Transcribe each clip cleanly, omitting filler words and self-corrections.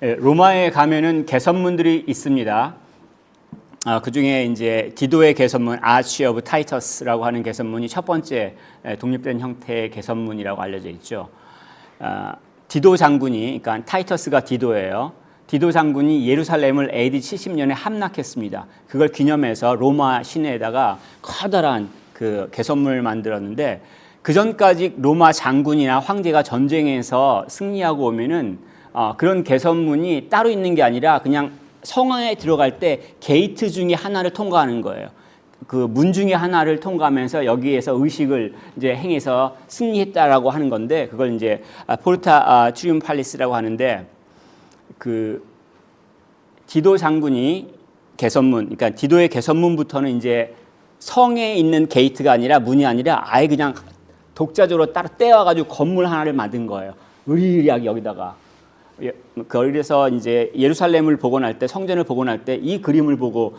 로마에 가면은 개선문들이 있습니다. 그 중에 이제 디도의 개선문, 아치 오브 타이터스라고 하는 개선문이 첫 번째 독립된 형태의 개선문이라고 알려져 있죠. 디도 장군이, 그러니까 타이터스가 디도예요. 디도 장군이 예루살렘을 AD 70년에 함락했습니다. 그걸 기념해서 로마 시내에다가 커다란 그 개선문을 만들었는데, 그 전까지 로마 장군이나 황제가 전쟁에서 승리하고 오면은 그런 개선문이 따로 있는 게 아니라 그냥 성에 들어갈 때 게이트 중에 하나를 통과하는 거예요. 그 문 중에 하나를 통과하면서 여기에서 의식을 이제 행해서 승리했다라고 하는 건데, 그걸 이제 포르타 트리움팔리스라고 하는데, 그 디도 장군이 개선문, 그러니까 디도의 개선문부터는 이제 성에 있는 게이트가 아니라 문이 아니라 아예 그냥 독자적으로 따로 떼어가지고 건물 하나를 만든 거예요. 의리하게 여기다가. 그래서 이제 예루살렘을 복원할 때, 성전을 복원할 때 이 그림을 보고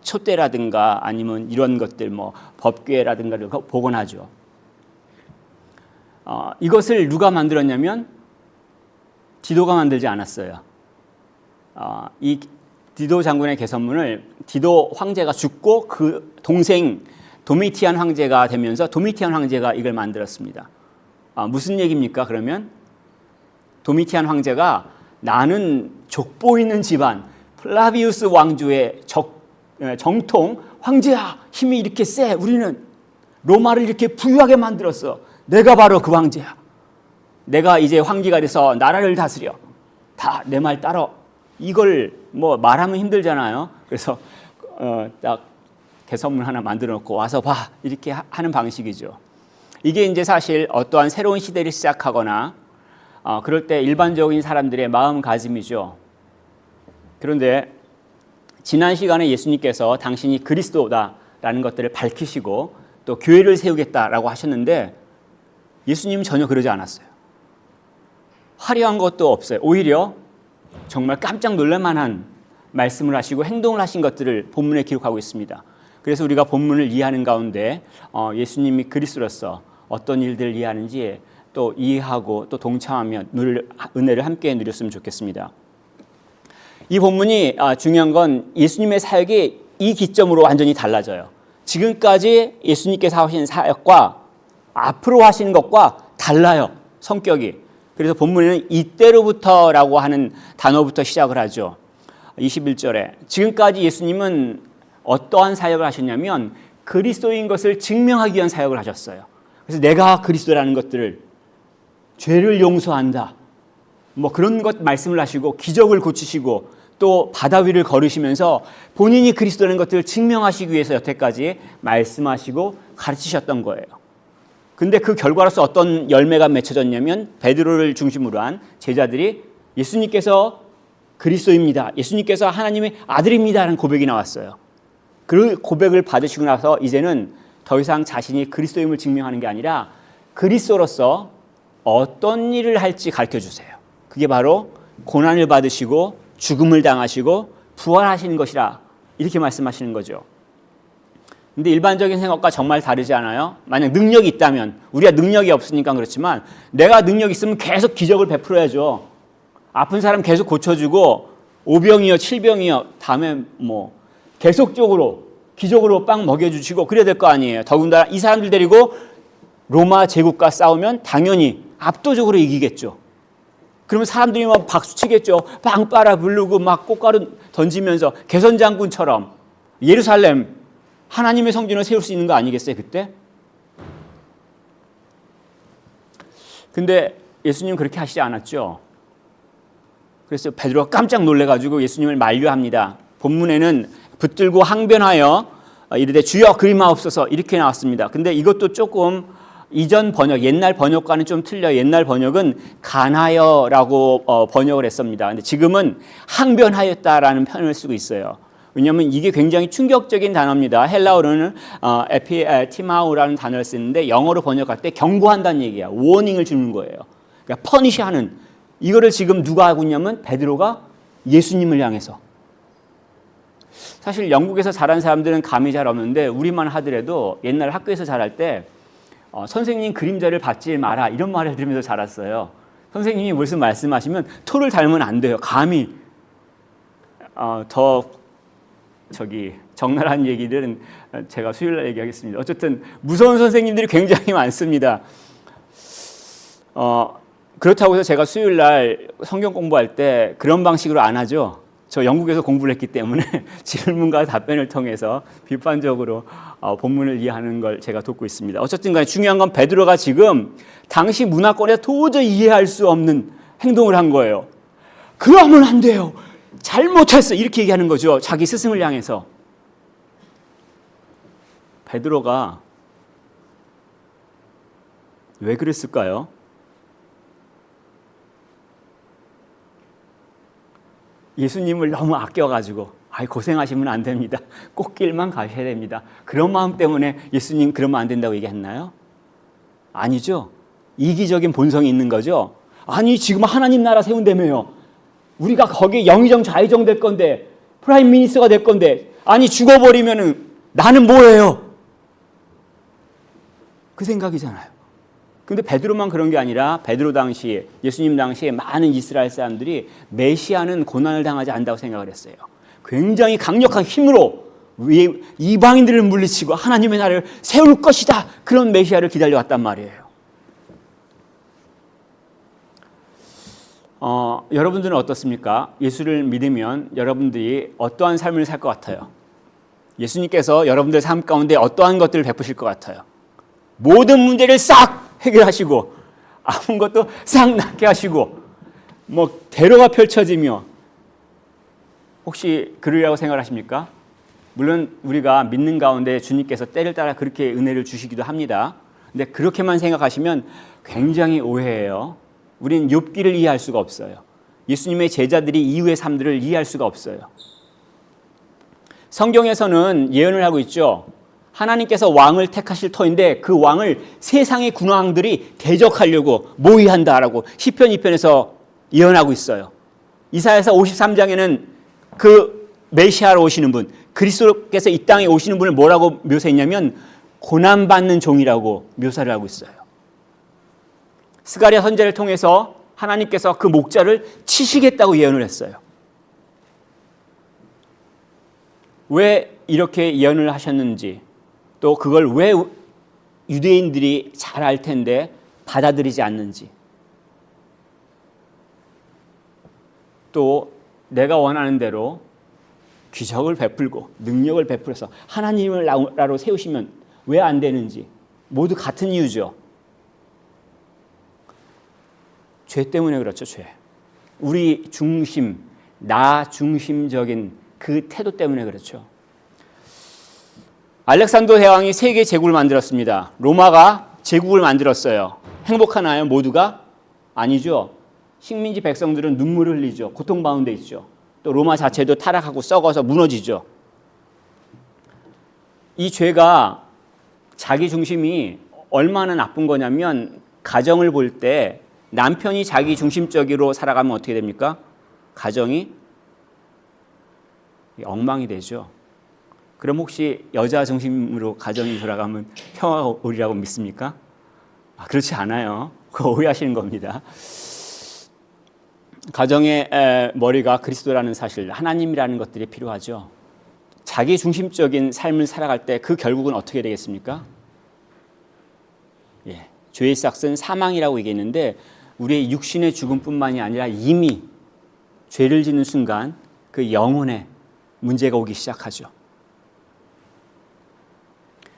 촛대라든가 아니면 이런 것들, 뭐 법궤라든가를 복원하죠. 이것을 누가 만들었냐면 디도가 만들지 않았어요. 이 디도 장군의 개선문을 디도 황제가 죽고 그 동생 도미티안 황제가 되면서 도미티안 황제가 이걸 만들었습니다. 무슨 얘기입니까? 그러면 도미티안 황제가 나는 족보 있는 집안 플라비우스 왕조의 정통 황제야, 힘이 이렇게 세, 우리는 로마를 이렇게 부유하게 만들었어, 내가 바로 그 황제야, 내가 이제 황기가 돼서 나라를 다스려, 다 내 말 따라. 이걸 뭐 말하면 힘들잖아요. 그래서 딱 개선문 하나 만들어 놓고 와서 봐, 이렇게 하는 방식이죠. 이게 이제 사실 어떠한 새로운 시대를 시작하거나 그럴 때 일반적인 사람들의 마음가짐이죠. 그런데 지난 시간에 예수님께서 당신이 그리스도다라는 것들을 밝히시고 또 교회를 세우겠다라고 하셨는데, 예수님은 전혀 그러지 않았어요. 화려한 것도 없어요. 오히려 정말 깜짝 놀랄 만한 말씀을 하시고 행동을 하신 것들을 본문에 기록하고 있습니다. 그래서 우리가 본문을 이해하는 가운데 예수님이 그리스도로서 어떤 일들을 이해하는지 또 이해하고 또 동참하며 은혜를 함께 누렸으면 좋겠습니다. 이 본문이 중요한 건 예수님의 사역이 이 기점으로 완전히 달라져요. 지금까지 예수님께서 하신 사역과 앞으로 하시는 것과 달라요, 성격이. 그래서 본문에는 이때로부터라고 하는 단어부터 시작을 하죠. 21절에 지금까지 예수님은 어떠한 사역을 하셨냐면 그리스도인 것을 증명하기 위한 사역을 하셨어요. 그래서 내가 그리스도라는 것들을, 죄를 용서한다, 뭐 그런 것 말씀을 하시고 기적을 고치시고 또 바다 위를 걸으시면서 본인이 그리스도라는 것들을 증명하시기 위해서 여태까지 말씀하시고 가르치셨던 거예요. 근데 그 결과로서 어떤 열매가 맺혀졌냐면 베드로를 중심으로 한 제자들이 예수님께서 그리스도입니다, 예수님께서 하나님의 아들입니다라는 고백이 나왔어요. 그 고백을 받으시고 나서 이제는 더 이상 자신이 그리스도임을 증명하는 게 아니라 그리스도로서 어떤 일을 할지 가르쳐주세요. 그게 바로 고난을 받으시고 죽음을 당하시고 부활하시는 것이라, 이렇게 말씀하시는 거죠. 근데 일반적인 생각과 정말 다르지 않아요? 만약 능력이 있다면, 우리가 능력이 없으니까 그렇지만 내가 능력이 있으면 계속 기적을 베풀어야죠. 아픈 사람 계속 고쳐주고 5병이요 7병이요 다음에 뭐 계속적으로 기적으로 빵 먹여주시고 그래야 될 거 아니에요. 더군다나 이 사람들 데리고 로마 제국과 싸우면 당연히 압도적으로 이기겠죠. 그러면 사람들이 막 박수치겠죠. 빵 빨아 부르고 막 꽃가루 던지면서 개선장군처럼 예루살렘 하나님의 성전을 세울 수 있는 거 아니겠어요, 그때? 근데 예수님은 그렇게 하시지 않았죠. 그래서 베드로가 깜짝 놀래가지고 예수님을 만류합니다. 본문에는 붙들고 항변하여 이르되 주여 그리마옵소서, 이렇게 나왔습니다. 근데 이것도 조금 이전 번역, 옛날 번역과는 좀 틀려. 옛날 번역은 간하여라고 번역을 했습니다. 근데 지금은 항변하였다라는 표현을 쓰고 있어요. 왜냐하면 이게 굉장히 충격적인 단어입니다. 헬라어로는 에피티마우라는 단어를 쓰는데 영어로 번역할 때 경고한다는 얘기야. 워닝을 주는 거예요. 그러니까 퍼니시하는. 이거를 지금 누가 하고 있냐면 베드로가 예수님을 향해서. 사실 영국에서 자란 사람들은 감이 잘 없는데 우리만 하더라도 옛날 학교에서 자랄 때 선생님 그림자를 받지 마라, 이런 말을 들으면서 자랐어요. 선생님이 무슨 말씀하시면 토를 닮으면 안 돼요. 감히 더 적나라한 얘기들은 제가 수요일 날 얘기하겠습니다. 어쨌든 무서운 선생님들이 굉장히 많습니다. 그렇다고 해서 제가 수요일 날 성경 공부할 때 그런 방식으로 안 하죠. 저 영국에서 공부를 했기 때문에 질문과 답변을 통해서 비판적으로 본문을 이해하는 걸 제가 돕고 있습니다. 어쨌든 간에 중요한 건 베드로가 지금 당시 문화권에서 도저히 이해할 수 없는 행동을 한 거예요. 그러면 안 돼요. 잘못했어. 이렇게 얘기하는 거죠. 자기 스승을 향해서. 베드로가 왜 그랬을까요? 예수님을 너무 아껴가지고 고생하시면 안 됩니다. 꽃길만 가셔야 됩니다. 그런 마음 때문에 예수님 그러면 안 된다고 얘기했나요? 아니죠. 이기적인 본성이 있는 거죠. 아니 지금 하나님 나라 세운다며요. 우리가 거기에 영의정 좌의정 될 건데 프라임 미니스터가 될 건데 아니 죽어버리면은 나는 뭐예요? 그 생각이잖아요. 근데 베드로만 그런 게 아니라 베드로 당시에 예수님 당시에 많은 이스라엘 사람들이 메시아는 고난을 당하지 않는다고 생각을 했어요. 굉장히 강력한 힘으로 이방인들을 물리치고 하나님의 나라를 세울 것이다. 그런 메시아를 기다려왔단 말이에요. 여러분들은 어떻습니까? 예수를 믿으면 여러분들이 어떠한 삶을 살 것 같아요? 예수님께서 여러분들 삶 가운데 어떠한 것들을 베푸실 것 같아요? 모든 문제를 싹 해결하시고 아무것도 싹 낫게 하시고 대로가 펼쳐지며 혹시 그러려고 생각하십니까? 물론 우리가 믿는 가운데 주님께서 때를 따라 그렇게 은혜를 주시기도 합니다. 근데 그렇게만 생각하시면 굉장히 오해예요. 우린 욥기를 이해할 수가 없어요. 예수님의 제자들이 이후의 삶들을 이해할 수가 없어요. 성경에서는 예언을 하고 있죠. 하나님께서 왕을 택하실 터인데 그 왕을 세상의 군왕들이 대적하려고 모의한다라고 시편 2편에서 예언하고 있어요. 이사야서 53장에는 그 메시아로 오시는 분, 그리스도께서 이 땅에 오시는 분을 뭐라고 묘사했냐면 고난받는 종이라고 묘사를 하고 있어요. 스가랴 선지자를 통해서 하나님께서 그 목자를 치시겠다고 예언을 했어요. 왜 이렇게 예언을 하셨는지 또 그걸 왜 유대인들이 잘 알 텐데 받아들이지 않는지 또 내가 원하는 대로 기적을 베풀고 능력을 베풀어서 하나님을 나라로 세우시면 왜 안 되는지 모두 같은 이유죠. 죄 때문에 그렇죠. 죄. 우리 중심, 나 중심적인 그 태도 때문에 그렇죠. 알렉산더 대왕이 세계 제국을 만들었습니다. 로마가 제국을 만들었어요. 행복하나요? 모두가? 아니죠. 식민지 백성들은 눈물을 흘리죠. 고통받는 데 있죠. 또 로마 자체도 타락하고 썩어서 무너지죠. 이 죄가 자기 중심이 얼마나 나쁜 거냐면 가정을 볼 때 남편이 자기 중심적으로 살아가면 어떻게 됩니까? 가정이 엉망이 되죠. 그럼 혹시 여자 중심으로 가정이 돌아가면 평화가 오리라고 믿습니까? 그렇지 않아요. 그거 오해하시는 겁니다. 가정의 머리가 그리스도라는 사실, 하나님이라는 것들이 필요하죠. 자기 중심적인 삶을 살아갈 때 그 결국은 어떻게 되겠습니까? 죄의 삭은 사망이라고 얘기했는데 우리의 육신의 죽음뿐만이 아니라 이미 죄를 짓는 순간 그 영혼에 문제가 오기 시작하죠.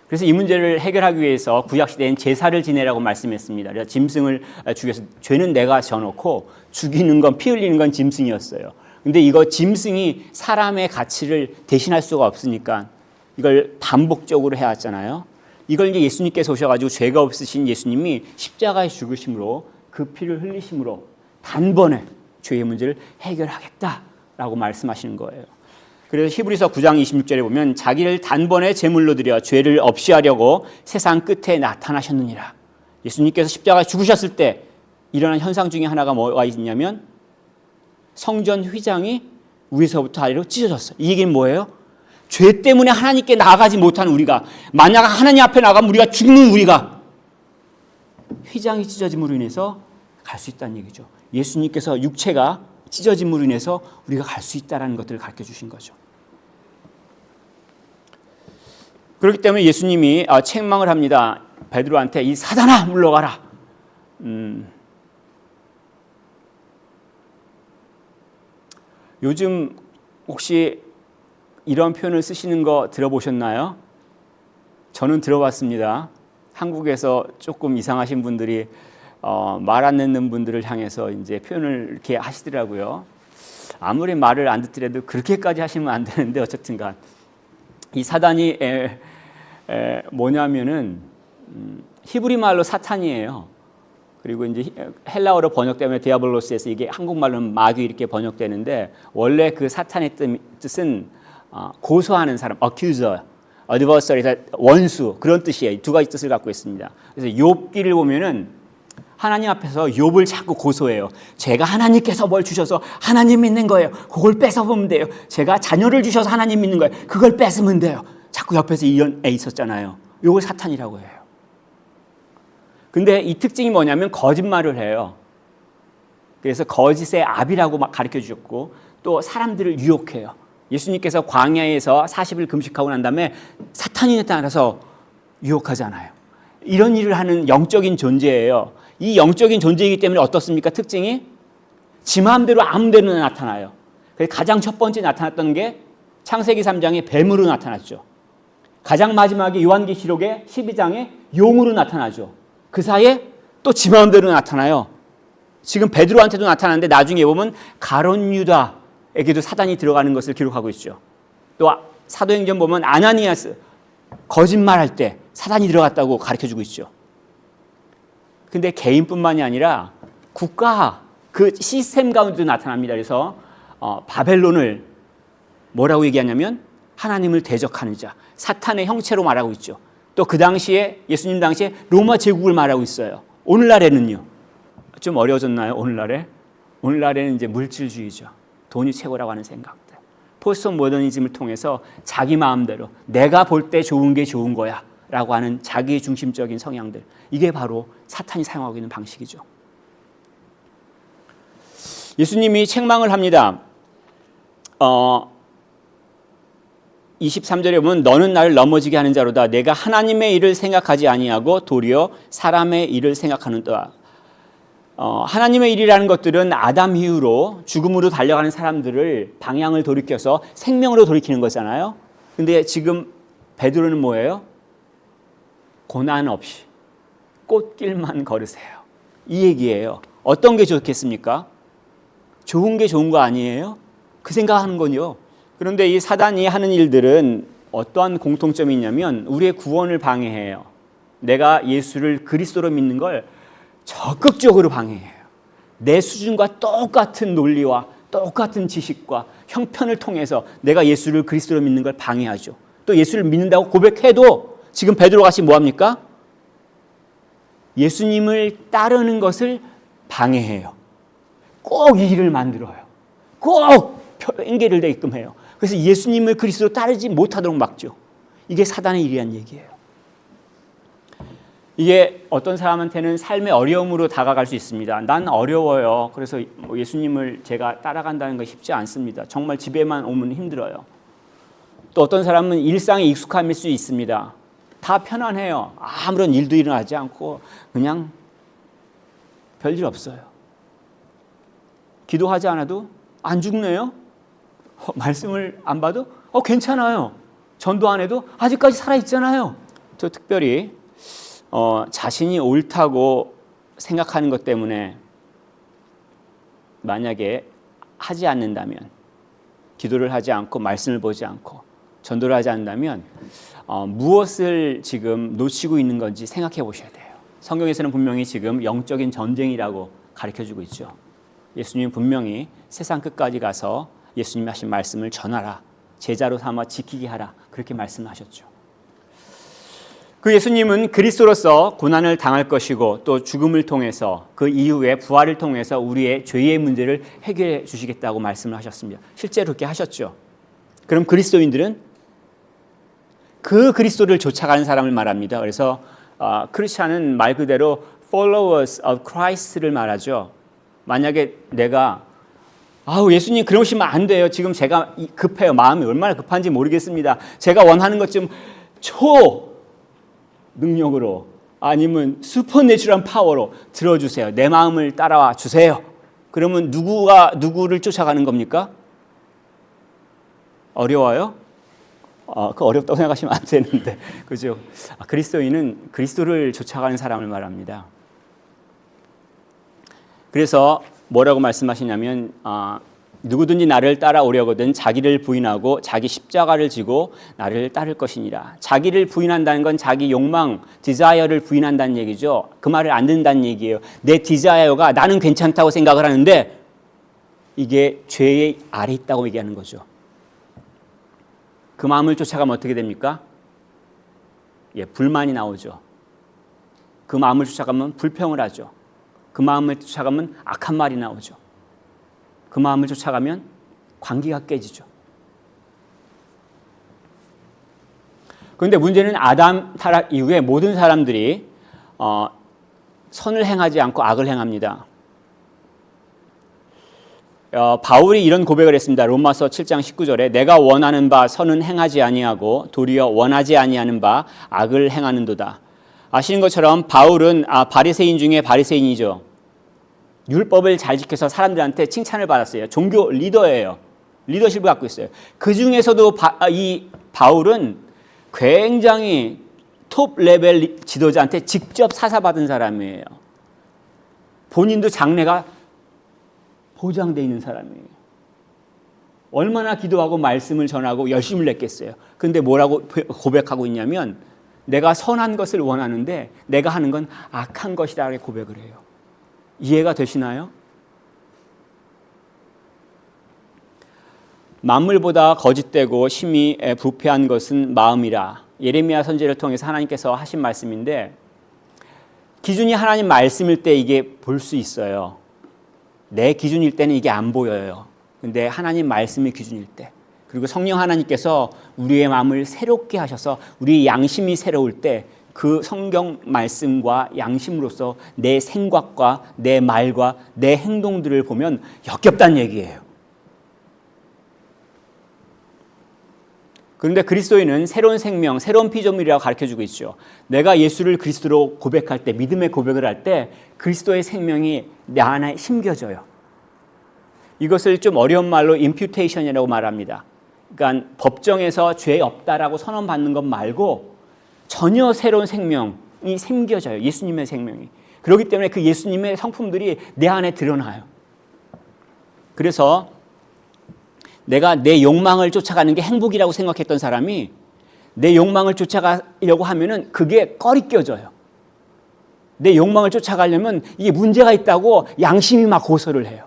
그래서 이 문제를 해결하기 위해서 구약시대엔 제사를 지내라고 말씀했습니다. 그래서 짐승을 죽여서 죄는 내가 져놓고 죽이는 건 피 흘리는 건 짐승이었어요. 근데 이거 짐승이 사람의 가치를 대신할 수가 없으니까 이걸 반복적으로 해왔잖아요. 이걸 이제 예수님께서 오셔가지고 죄가 없으신 예수님이 십자가에 죽으심으로 그 피를 흘리심으로 단번에 죄의 문제를 해결하겠다라고 말씀하시는 거예요. 그래서 히브리서 9장 26절에 보면 자기를 단번에 제물로 드려 죄를 없이 하려고 세상 끝에 나타나셨느니라. 예수님께서 십자가에 죽으셨을 때 일어난 현상 중에 하나가 뭐가 있냐면 성전 휘장이 위에서부터 아래로 찢어졌어요. 이 얘기는 뭐예요? 죄 때문에 하나님께 나아가지 못하는 우리가, 만약 하나님 앞에 나가면 우리가 죽는 우리가 휘장이 찢어짐으로 인해서 갈 수 있다는 얘기죠. 예수님께서 육체가 찢어짐으로 인해서 우리가 갈 수 있다는 것들을 가르쳐 주신 거죠. 그렇기 때문에 예수님이 책망을 합니다. 베드로한테 이 사단아 물러가라. 요즘 혹시 이런 표현을 쓰시는 거 들어보셨나요? 저는 들어봤습니다. 한국에서 조금 이상하신 분들이 말 안 듣는 분들을 향해서 이제 표현을 이렇게 하시더라고요. 아무리 말을 안 듣더라도 그렇게까지 하시면 안 되는데 어쨌든간 이 사단이 뭐냐면은 히브리 말로 사탄이에요. 그리고 이제 헬라어로 번역되면 디아블로스에서 이게 한국말로는 마귀 이렇게 번역되는데 원래 그 사탄의 뜻은 고소하는 사람, accuser, adversary, 원수 그런 뜻이에요. 두 가지 뜻을 갖고 있습니다. 그래서 욥기를 보면은 하나님 앞에서 욥을 자꾸 고소해요. 제가 하나님께서 뭘 주셔서 하나님 믿는 거예요. 그걸 뺏어보면 돼요. 제가 자녀를 주셔서 하나님 믿는 거예요. 그걸 뺏으면 돼요. 자꾸 옆에서 이런 애 있었잖아요. 이걸 사탄이라고 해요. 근데 이 특징이 뭐냐면 거짓말을 해요. 그래서 거짓의 압이라고 막 가르쳐 주셨고 또 사람들을 유혹해요. 예수님께서 광야에서 40일 금식하고 난 다음에 사탄이 나타나서 유혹하잖아요. 이런 일을 하는 영적인 존재예요. 이 영적인 존재이기 때문에 어떻습니까? 특징이 지 마음대로 아무 데나 나타나요. 그래서 가장 첫 번째 나타났던 게 창세기 3장에 뱀으로 나타났죠. 가장 마지막에 요한계시록의 12장에 용으로 나타나죠. 그 사이에 또 지 마음대로 나타나요. 지금 베드로한테도 나타나는데 나중에 보면 가룟 유다에게도 사단이 들어가는 것을 기록하고 있죠. 또 사도행전 보면 아나니아스 거짓말할 때 사단이 들어갔다고 가르쳐주고 있죠. 근데 개인뿐만이 아니라 국가 그 시스템 가운데도 나타납니다. 그래서 바벨론을 뭐라고 얘기하냐면 하나님을 대적하는 자, 사탄의 형체로 말하고 있죠. 또 그 당시에 예수님 당시에 로마 제국을 말하고 있어요. 오늘날에는요. 좀 어려워졌나요? 오늘날에는 이제 물질주의죠. 돈이 최고라고 하는 생각들. 포스트 모더니즘을 통해서 자기 마음대로 내가 볼 때 좋은 게 좋은 거야 라고 하는 자기 중심적인 성향들. 이게 바로 사탄이 사용하고 있는 방식이죠. 예수님이 책망을 합니다. 23절에 보면 너는 나를 넘어지게 하는 자로다. 내가 하나님의 일을 생각하지 아니하고 도리어 사람의 일을 생각하는도다. 하나님의 일이라는 것들은 아담 이후로 죽음으로 달려가는 사람들을 방향을 돌이켜서 생명으로 돌이키는 거잖아요. 근데 지금 베드로는 뭐예요? 고난 없이 꽃길만 걸으세요. 이 얘기예요. 어떤 게 좋겠습니까? 좋은 게 좋은 거 아니에요? 그 생각하는 건요. 그런데 이 사단이 하는 일들은 어떠한 공통점이 있냐면 우리의 구원을 방해해요. 내가 예수를 그리스도로 믿는 걸 적극적으로 방해해요. 내 수준과 똑같은 논리와 똑같은 지식과 형편을 통해서 내가 예수를 그리스도로 믿는 걸 방해하죠. 또 예수를 믿는다고 고백해도 지금 베드로 같이 뭐합니까? 예수님을 따르는 것을 방해해요. 꼭 이 일을 만들어요. 꼭 핑계를 대게끔 해요. 그래서 예수님을 그리스도로 따르지 못하도록 막죠. 이게 사단의 일이란 얘기예요. 이게 어떤 사람한테는 삶의 어려움으로 다가갈 수 있습니다. 난 어려워요. 그래서 예수님을 제가 따라간다는 거 쉽지 않습니다. 정말 집에만 오면 힘들어요. 또 어떤 사람은 일상에 익숙함일 수 있습니다. 다 편안해요. 아무런 일도 일어나지 않고 그냥 별일 없어요. 기도하지 않아도 안 죽네요. 말씀을 안 봐도 괜찮아요. 전도 안 해도 아직까지 살아있잖아요. 저 특별히 자신이 옳다고 생각하는 것 때문에 만약에 하지 않는다면, 기도를 하지 않고 말씀을 보지 않고 전도를 하지 않는다면 무엇을 지금 놓치고 있는 건지 생각해 보셔야 돼요. 성경에서는 분명히 지금 영적인 전쟁이라고 가르쳐주고 있죠. 예수님은 분명히 세상 끝까지 가서 예수님이 하신 말씀을 전하라, 제자로 삼아 지키게 하라, 그렇게 말씀하셨죠. 그 예수님은 그리스도로서 고난을 당할 것이고 또 죽음을 통해서 그 이후에 부활을 통해서 우리의 죄의 문제를 해결해 주시겠다고 말씀을 하셨습니다. 실제로 그렇게 하셨죠. 그럼 그리스도인들은 그 그리스도를 쫓아가는 사람을 말합니다. 그래서 크리스찬은 말 그대로 followers of Christ를 말하죠. 만약에 내가 예수님 그러시면 안 돼요. 지금 제가 급해요. 마음이 얼마나 급한지 모르겠습니다. 제가 원하는 것 좀 초능력으로 아니면 슈퍼내추럴한 파워로 들어주세요. 내 마음을 따라와 주세요. 그러면 누구가 누구를 쫓아가는 겁니까? 어려워요? 그 어렵다고 생각하시면 안 되는데, 그죠? 그리스도인은 그리스도를 쫓아가는 사람을 말합니다. 그래서 뭐라고 말씀하시냐면 누구든지 나를 따라오려거든 자기를 부인하고 자기 십자가를 지고 나를 따를 것이니라. 자기를 부인한다는 건 자기 욕망, 디자이어를 부인한다는 얘기죠. 그 말을 안 듣는다는 얘기예요. 내 디자이어가 나는 괜찮다고 생각을 하는데 이게 죄의 아래 있다고 얘기하는 거죠. 그 마음을 쫓아가면 어떻게 됩니까? 불만이 나오죠. 그 마음을 쫓아가면 불평을 하죠. 그 마음을 쫓아가면 악한 말이 나오죠. 그 마음을 쫓아가면 관계가 깨지죠. 그런데 문제는 아담 타락 이후에 모든 사람들이 선을 행하지 않고 악을 행합니다. 바울이 이런 고백을 했습니다. 로마서 7장 19절에 내가 원하는 바 선은 행하지 아니하고 도리어 원하지 아니하는 바 악을 행하는도다. 아시는 것처럼 바울은 바리새인 중에 바리새인이죠. 율법을 잘 지켜서 사람들한테 칭찬을 받았어요. 종교 리더예요. 리더십을 갖고 있어요. 그 중에서도 이 바울은 굉장히 톱 레벨 지도자한테 직접 사사받은 사람이에요. 본인도 장래가 보장되어 있는 사람이에요. 얼마나 기도하고 말씀을 전하고 열심을 냈겠어요. 그런데 뭐라고 고백하고 있냐면 내가 선한 것을 원하는데 내가 하는 건 악한 것이라고 고백을 해요. 이해가 되시나요? 만물보다 거짓되고 심히 부패한 것은 마음이라. 예레미야 선지자를 통해서 하나님께서 하신 말씀인데 기준이 하나님 말씀일 때 이게 볼 수 있어요. 내 기준일 때는 이게 안 보여요. 근데 하나님 말씀이 기준일 때, 그리고 성령 하나님께서 우리의 마음을 새롭게 하셔서 우리 양심이 새로울 때 그 성경 말씀과 양심으로서 내 생각과 내 말과 내 행동들을 보면 역겹다는 얘기예요. 그런데 그리스도인은 새로운 생명, 새로운 피조물이라고 가르쳐주고 있죠. 내가 예수를 그리스도로 고백할 때, 믿음의 고백을 할 때 그리스도의 생명이 내 안에 심겨져요. 이것을 좀 어려운 말로 임퓨테이션이라고 말합니다. 그러니까 법정에서 죄 없다라고 선언받는 것 말고 전혀 새로운 생명이 생겨져요. 예수님의 생명이. 그렇기 때문에 그 예수님의 성품들이 내 안에 드러나요. 그래서 내가 내 욕망을 쫓아가는 게 행복이라고 생각했던 사람이 내 욕망을 쫓아가려고 하면은 그게 꺼리껴져요. 내 욕망을 쫓아가려면 이게 문제가 있다고 양심이 막 고소를 해요.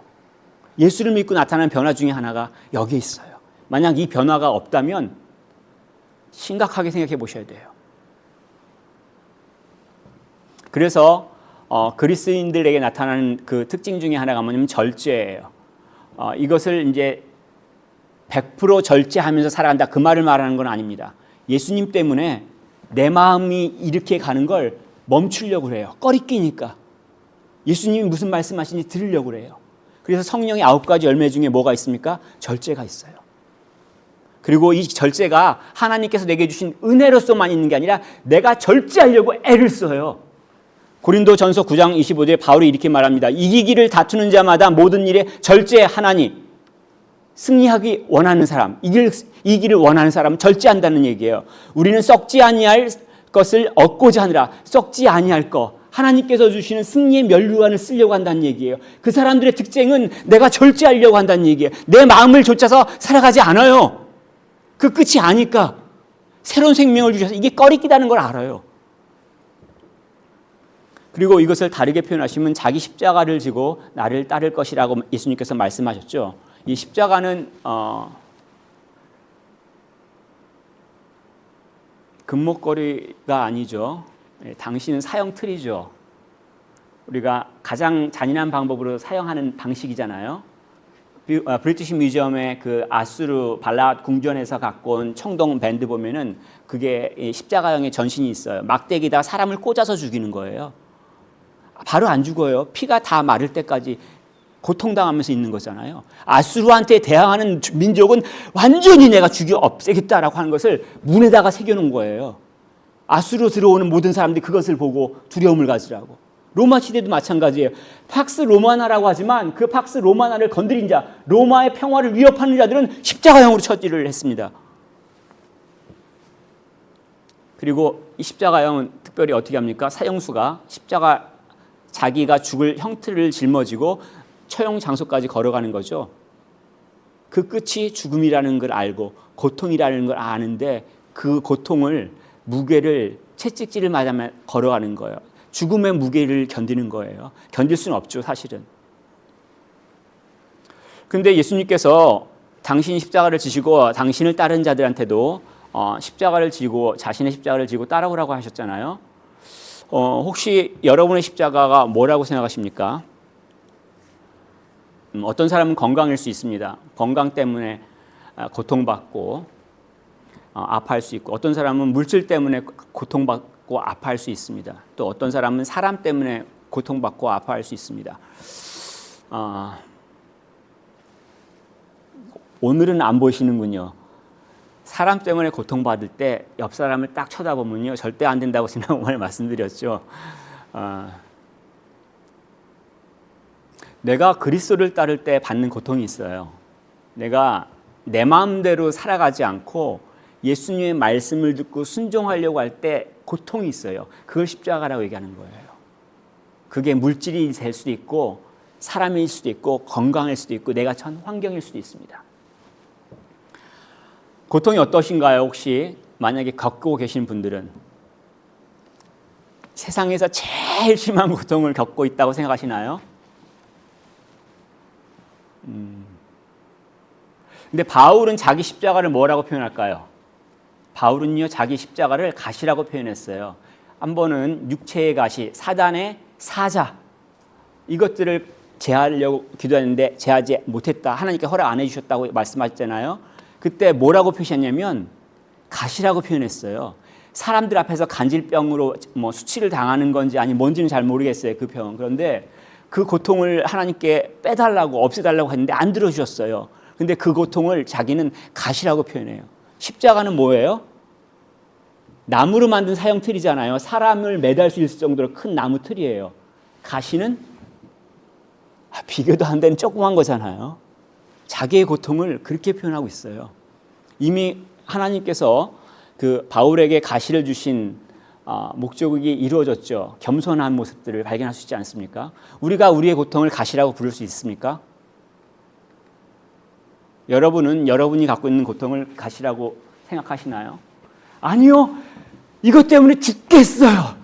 예수를 믿고 나타나는 변화 중에 하나가 여기에 있어요. 만약 이 변화가 없다면 심각하게 생각해 보셔야 돼요. 그래서 그리스인들에게 나타나는 그 특징 중에 하나가 뭐냐면 절제예요. 이것을 이제 100% 절제하면서 살아간다 그 말을 말하는 건 아닙니다. 예수님 때문에 내 마음이 이렇게 가는 걸 멈추려고 해요. 꺼리끼니까. 예수님이 무슨 말씀하시는지 들으려고 해요. 그래서 성령의 9가지 열매 중에 뭐가 있습니까? 절제가 있어요. 그리고 이 절제가 하나님께서 내게 주신 은혜로서만 있는 게 아니라 내가 절제하려고 애를 써요. 고린도전서 9장 25절에 바울이 이렇게 말합니다. 이기기를 다투는 자마다 모든 일에 절제하나니. 승리하기 원하는 사람, 이기를 원하는 사람은 절제한다는 얘기예요. 우리는 썩지 아니할 것을 얻고자 하느라 썩지 아니할 것, 하나님께서 주시는 승리의 면류관을 쓰려고 한다는 얘기예요. 그 사람들의 특징은 내가 절제하려고 한다는 얘기예요. 내 마음을 좇아서 살아가지 않아요. 그 끝이 아니까 새로운 생명을 주셔서 이게 꺼리끼다는 걸 알아요. 그리고 이것을 다르게 표현하시면 자기 십자가를 지고 나를 따를 것이라고 예수님께서 말씀하셨죠. 이 십자가는 금목걸이가 아니죠. 당신은 사형 틀이죠. 우리가 가장 잔인한 방법으로 사용하는 방식이잖아요. 브리티시 뮤지엄의 그 아수르 발랏 궁전에서 갖고 온 청동 밴드 보면은 그게 십자가형의 전신이 있어요. 막대기에다 사람을 꽂아서 죽이는 거예요. 바로 안 죽어요. 피가 다 마를 때까지 고통당하면서 있는 거잖아요. 아수르한테 대항하는 민족은 완전히 내가 죽여 없애겠다라고 하는 것을 문에다가 새겨놓은 거예요. 아수르로 들어오는 모든 사람들이 그것을 보고 두려움을 가지라고. 로마 시대도 마찬가지예요. 팍스 로마나라고 하지만 그 팍스 로마나를 건드린 자, 로마의 평화를 위협하는 자들은 십자가형으로 처리를 했습니다. 그리고 이 십자가형은 특별히 어떻게 합니까? 사형수가 십자가 자기가 죽을 형틀을 짊어지고 처형 장소까지 걸어가는 거죠. 그 끝이 죽음이라는 걸 알고 고통이라는 걸 아는데 그 고통을 무게를 채찍질을 맞으면 걸어가는 거예요. 죽음의 무게를 견디는 거예요. 견딜 수는 없죠, 사실은. 그런데 예수님께서 당신이 십자가를 지시고 당신을 따른 자들한테도 십자가를 지고 자신의 십자가를 지고 따라오라고 하셨잖아요. 혹시 여러분의 십자가가 뭐라고 생각하십니까? 어떤 사람은 건강일 수 있습니다. 건강 때문에 고통받고 아파할 수 있고, 어떤 사람은 물질 때문에 고통받고 아파할 수 있습니다. 또 어떤 사람은 사람 때문에 고통받고 아파할 수 있습니다. 오늘은 안 보이시는군요. 사람 때문에 고통받을 때 옆 사람을 딱 쳐다보면요, 절대 안 된다고 지난번에 말씀드렸죠. 내가 그리스도를 따를 때 받는 고통이 있어요. 내가 내 마음대로 살아가지 않고 예수님의 말씀을 듣고 순종하려고 할 때 고통이 있어요. 그걸 십자가라고 얘기하는 거예요. 그게 물질이 될 수도 있고 사람일 수도 있고 건강일 수도 있고 내가 처한 환경일 수도 있습니다. 고통이 어떠신가요? 혹시 만약에 겪고 계신 분들은 세상에서 제일 심한 고통을 겪고 있다고 생각하시나요? 근데 바울은 자기 십자가를 뭐라고 표현할까요? 바울은요, 자기 십자가를 가시라고 표현했어요. 한 번은 육체의 가시, 사단의 사자, 이것들을 제하려고 기도했는데 제하지 못했다. 하나님께 허락 안 해주셨다고 말씀하셨잖아요. 그때 뭐라고 표시했냐면 가시라고 표현했어요. 사람들 앞에서 간질병으로 수치를 당하는 건지 아니 뭔지는 잘 모르겠어요, 그 병. 그런데 그 고통을 하나님께 빼달라고 없애달라고 했는데 안 들어주셨어요. 근데 그 고통을 자기는 가시라고 표현해요. 십자가는 뭐예요? 나무로 만든 사형틀이잖아요. 사람을 매달 수 있을 정도로 큰 나무 틀이에요. 가시는 비교도 안 되는 조그만 거잖아요. 자기의 고통을 그렇게 표현하고 있어요. 이미 하나님께서 그 바울에게 가시를 주신 목적이 이루어졌죠. 겸손한 모습들을 발견할 수 있지 않습니까? 우리가 우리의 고통을 가시라고 부를 수 있습니까? 여러분은 여러분이 갖고 있는 고통을 가시라고 생각하시나요? 아니요. 이것 때문에 죽겠어요.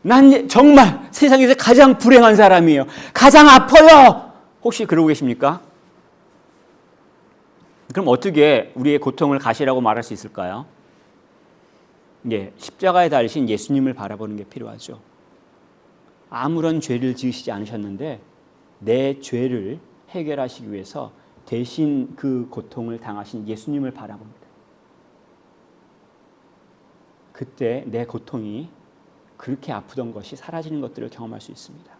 난 정말 세상에서 가장 불행한 사람이에요. 가장 아파요. 혹시 그러고 계십니까? 그럼 어떻게 우리의 고통을 가시라고 말할 수 있을까요? 예, 십자가에 달리신 예수님을 바라보는 게 필요하죠. 아무런 죄를 지으시지 않으셨는데 내 죄를 해결하시기 위해서 대신 그 고통을 당하신 예수님을 바라봅니다. 그때 내 고통이 그렇게 아프던 것이 사라지는 것들을 경험할 수 있습니다.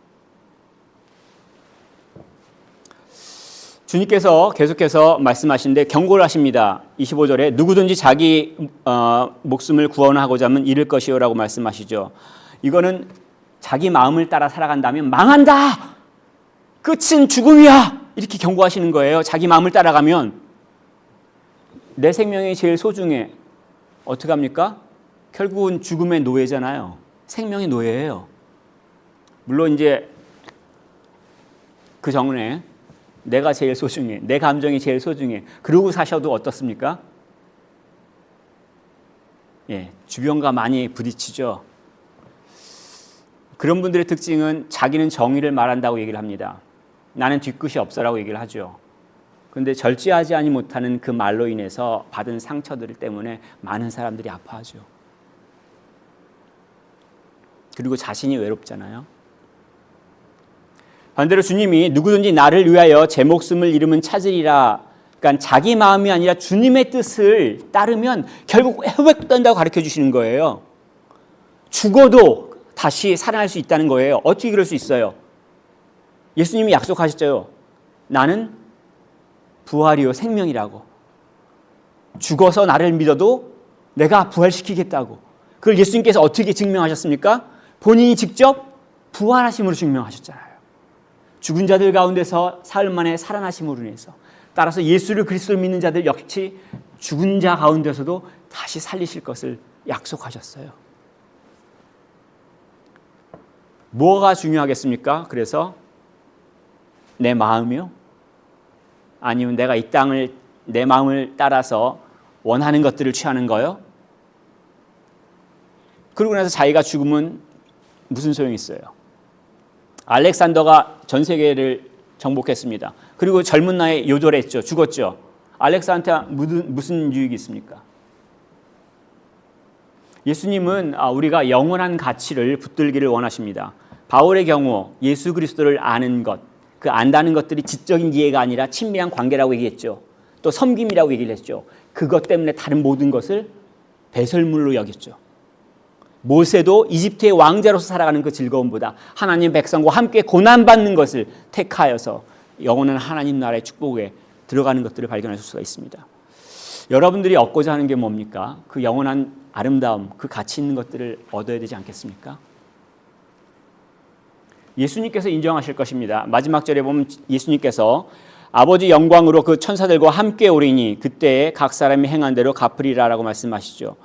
주님께서 계속해서 말씀하시는데 경고를 하십니다. 25절에 누구든지 자기 목숨을 구원하고자 하면 잃을 것이요라고 말씀하시죠. 이거는 자기 마음을 따라 살아간다면 망한다. 끝은 죽음이야. 이렇게 경고하시는 거예요. 자기 마음을 따라가면 내 생명이 제일 소중해. 어떻게 합니까? 결국은 죽음의 노예잖아요. 생명의 노예예요. 물론 이제 그 전에 내가 제일 소중해. 내 감정이 제일 소중해. 그러고 사셔도 어떻습니까? 예, 주변과 많이 부딪히죠. 그런 분들의 특징은 자기는 정의를 말한다고 얘기를 합니다. 나는 뒤끝이 없어라고 얘기를 하죠. 그런데 절제하지 못하는 그 말로 인해서 받은 상처들 때문에 많은 사람들이 아파하죠. 그리고 자신이 외롭잖아요. 반대로 주님이 누구든지 나를 위하여 제 목숨을 잃으면 찾으리라. 그러니까 자기 마음이 아니라 주님의 뜻을 따르면 결국 회복된다고 가르쳐 주시는 거예요. 죽어도 다시 살아날 수 있다는 거예요. 어떻게 그럴 수 있어요? 예수님이 약속하셨죠. 나는 부활이요 생명이라고. 죽어서 나를 믿어도 내가 부활시키겠다고. 그걸 예수님께서 어떻게 증명하셨습니까? 본인이 직접 부활하심으로 증명하셨잖아요. 죽은 자들 가운데서 사흘 만에 살아나심으로 인해서. 따라서 예수를 그리스도를 믿는 자들 역시 죽은 자 가운데서도 다시 살리실 것을 약속하셨어요. 뭐가 중요하겠습니까? 그래서 내 마음이요? 아니면 내가 이 땅을 내 마음을 따라서 원하는 것들을 취하는 거요? 그러고 나서 자기가 죽으면 무슨 소용이 있어요? 알렉산더가 전 세계를 정복했습니다. 그리고 젊은 나이에 요절했죠. 죽었죠. 알렉산더한테 무슨 유익이 있습니까? 예수님은 우리가 영원한 가치를 붙들기를 원하십니다. 바울의 경우 예수 그리스도를 아는 것, 그 안다는 것들이 지적인 이해가 아니라 친밀한 관계라고 얘기했죠. 또 섬김이라고 얘기를 했죠. 그것 때문에 다른 모든 것을 배설물로 여겼죠. 모세도 이집트의 왕자로서 살아가는 그 즐거움보다 하나님 백성과 함께 고난받는 것을 택하여서 영원한 하나님 나라의 축복에 들어가는 것들을 발견하실 수가 있습니다. 여러분들이 얻고자 하는 게 뭡니까? 그 영원한 아름다움, 그 가치 있는 것들을 얻어야 되지 않겠습니까? 예수님께서 인정하실 것입니다. 마지막 절에 보면 예수님께서 아버지 영광으로 그 천사들과 함께 오리니 그때에 각 사람이 행한 대로 갚으리라라고 말씀하시죠.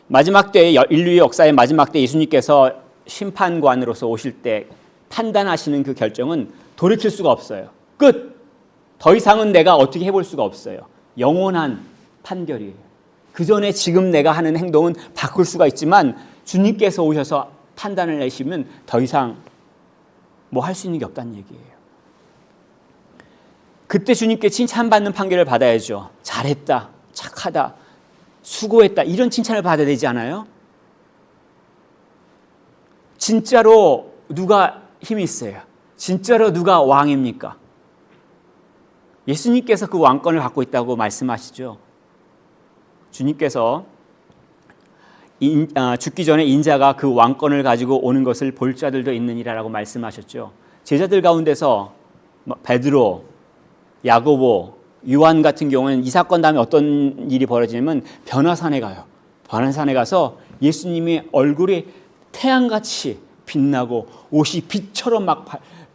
마지막 때에 인류의 역사의 마지막 때 예수님께서 심판관으로서 오실 때 판단하시는 그 결정은 돌이킬 수가 없어요. 끝! 더 이상은 내가 어떻게 해볼 수가 없어요. 영원한 판결이에요. 그 전에 지금 내가 하는 행동은 바꿀 수가 있지만 주님께서 오셔서 판단을 내시면 더 이상 뭐 할 수 있는 게 없다는 얘기예요. 그때 주님께 칭찬받는 판결을 받아야죠. 잘했다, 착하다, 수고했다 이런 칭찬을 받아야 되지 않아요? 진짜로 누가 힘이 있어요? 진짜로 누가 왕입니까? 예수님께서 그 왕권을 갖고 있다고 말씀하시죠. 주님께서 죽기 전에 인자가 그 왕권을 가지고 오는 것을 볼 자들도 있느니라라고 말씀하셨죠. 제자들 가운데서 베드로, 야고보, 요한 같은 경우는 이 사건 다음에 어떤 일이 벌어지냐면 변화산에 가요. 변화산에 가서 예수님의 얼굴이 태양같이 빛나고 옷이 빛처럼 막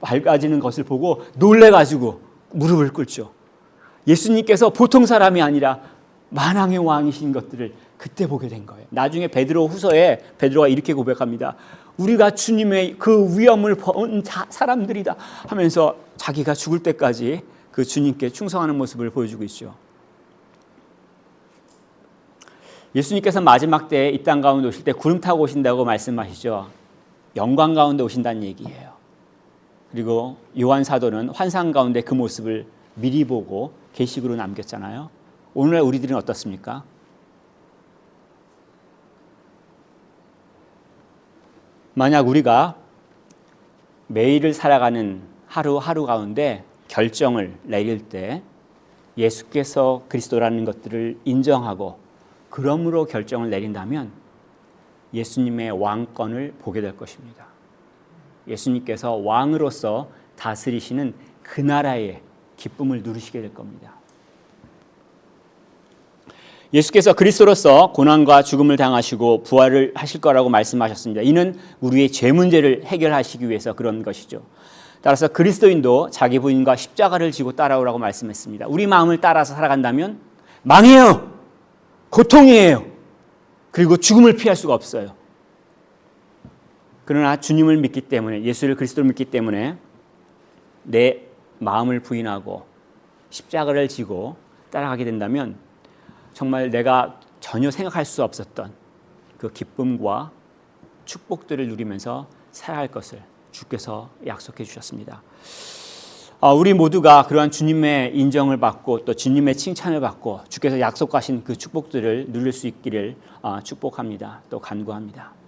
밝아지는 것을 보고 놀래가지고 무릎을 꿇죠. 예수님께서 보통 사람이 아니라 만왕의 왕이신 것들을 그때 보게 된 거예요. 나중에 베드로 후서에 베드로가 이렇게 고백합니다. 우리가 주님의 그 위엄을 본 사람들이다 하면서 자기가 죽을 때까지 그 주님께 충성하는 모습을 보여주고 있죠. 예수님께서 마지막 때에 이 땅 가운데 오실 때 구름 타고 오신다고 말씀하시죠. 영광 가운데 오신다는 얘기예요. 그리고 요한 사도는 환상 가운데 그 모습을 미리 보고 계시록으로 남겼잖아요. 오늘날 우리들은 어떻습니까? 만약 우리가 매일을 살아가는 하루하루 가운데 결정을 내릴 때 예수께서 그리스도라는 것들을 인정하고 그러므로 결정을 내린다면 예수님의 왕권을 보게 될 것입니다. 예수님께서 왕으로서 다스리시는 그 나라의 기쁨을 누리시게 될 겁니다. 예수께서 그리스도로서 고난과 죽음을 당하시고 부활을 하실 거라고 말씀하셨습니다. 이는 우리의 죄 문제를 해결하시기 위해서 그런 것이죠. 따라서 그리스도인도 자기 부인과 십자가를 지고 따라오라고 말씀했습니다. 우리 마음을 따라서 살아간다면 망해요. 고통이에요. 그리고 죽음을 피할 수가 없어요. 그러나 주님을 믿기 때문에 예수를 그리스도를 믿기 때문에 내 마음을 부인하고 십자가를 지고 따라가게 된다면 정말 내가 전혀 생각할 수 없었던 그 기쁨과 축복들을 누리면서 살아갈 것을 주께서 약속해 주셨습니다. 우리 모두가 그러한 주님의 인정을 받고 또 주님의 칭찬을 받고 주께서 약속하신 그 축복들을 누릴 수 있기를 축복합니다. 또 간구합니다.